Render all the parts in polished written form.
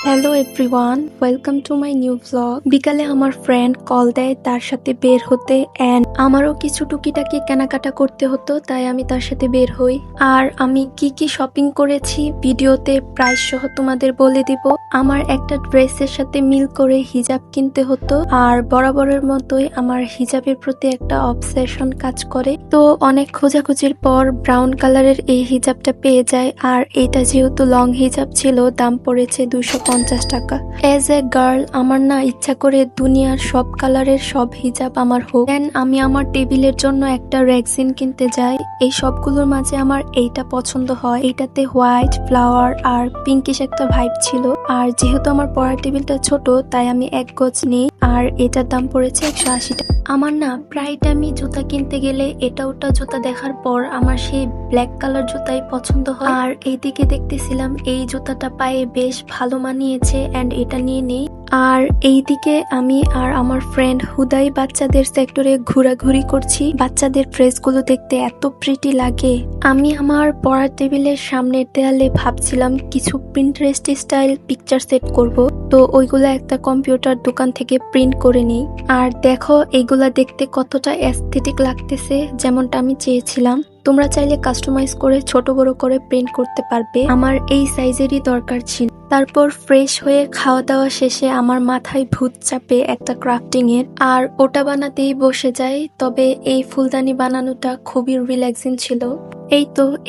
Hello everyone, welcome to my new vlog. বিকালে আমার friend call দেয় তার সাথে বের হতে, অ্যান্ড আমারও কিছু টুকিটাকি কেনাকাটা করতে হতো, তাই আমি তার সাথে বের হই। আর আমি কি কি শপিং করেছি ভিডিওতে প্রাইস সহ তোমাদের বলে দিব। আমার একটা ড্রেসের সাথে মিল করে হিজাব কিনতে হতো, আর বরাবরের মতোই আমার হিজাবের প্রতি একটা অবসেশন কাজ করে। তো অনেক খোঁজাখুঁজির পর ব্রাউন কালারের এই হিজাবটা পেয়ে যায়, আর এটা যেহেতু লং হিজাব ছিল, দাম পড়েছে 250 টাকা। এজ এ গার্ল আমার না ইচ্ছা করে দুনিয়ার সব কালারের সব হিজাব আমার হোক। দেন আমি আমার টেবিলের জন্য একটা রেক্সিন কিনতে যাই। এই সবগুলোর মাঝে আমার এইটা পছন্দ হয়। এইটাতে হোয়াইট ফ্লাওয়ার আর পিঙ্কিশ একটা ভাইব ছিল, আর যেহেতু আমার পড়ার টেবিলটা ছোট তাই আমি এক গজ নিই, আর এটার দাম পড়েছে 180 টাকা। আমার না প্রায় টাইমই জুতা কিনতে গেলে এটা ওটা জুতা দেখার পর আমার সেই ব্ল্যাক কালার জুতাই পছন্দ হয়। আর এইদিকে দেখতেছিলাম এই জুতাটা পায়ে বেশ ভালো মানিয়েছে, এন্ড এটা নিয়ে নেই। আর এইদিকে আমি আর আমার ফ্রেন্ড হুদাই বাচ্চাদের সেক্টরে ঘোরাঘুরি করছি। বাচ্চাদের ড্রেসগুলো দেখতে এত প্রিটি লাগে। আমি আমার পড়ার টেবিলের সামনের দেয়ালে ভাবছিলাম কিছু প্রিন্টারেস্ট স্টাইল পিকচার সেট করব, তো ওইগুলা একটা কম্পিউটার দোকান থেকে প্রিন্ট করে নিই। আর দেখো এইগুলা দেখতে কতটা অ্যাস্থেটিক লাগতেছে, যেমনটা আমি চেয়েছিলাম। তোমরা চাইলে কাস্টমাইজ করে ছোট বড় করে প্রিন্ট করতে পারবে। আমার এই সাইজেরই দরকার ছিল। তারপর ফ্রেশ হয়ে খাওয়া দাওয়া শেষে আমার মাথায় ভূত চাপে একটা ক্রাফটিং এর, আর ওটা বানাতেই বসে যাই। তবে এই ফুলদানি বানানোটা খুবই রিল্যাক্সিং ছিল।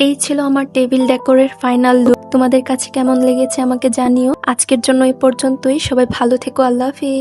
এই ছিল আমার টেবিল ডেকোরের ফাইনাল লুক। তোমাদের কাছে কেমন লেগেছে আমাকে জানিও। আজকের জন্য এই পর্যন্তই। সবাই ভালো থেকো। আল্লাহ হাফিজ।